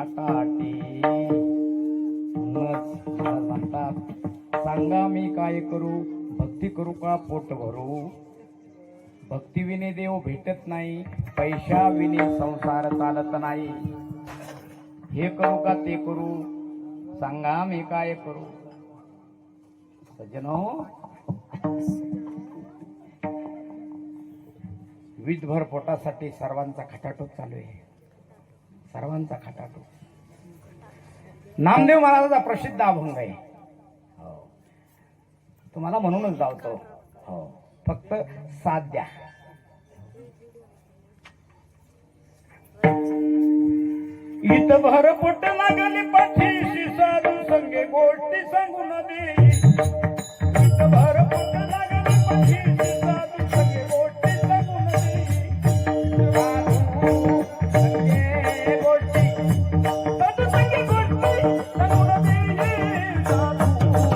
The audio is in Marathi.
काटाटी म्हणतात, सांगा मी काय करू, भक्ती करू का पोट भरू, भक्तीविने देव भेटत नाही, पैशाविने संसार चालत नाही, हे करू का ते करू, सांगा मी काय करू. सज्जनो, वीजभर पोटासाठी सर्वांचा खटाटोप चालू आहे, सर्वांचा खटाटोप. नामदेव महाराजांचा प्रसिद्ध अभंग आहे, हो, तुम्हाला म्हणूनच जावतो, हो, फक्त साथ द्या. इत भर पोट लागली पाठीशी, साधू संगे गोष्टी सांगून दे. इत भर पोट लागली पाठीशी,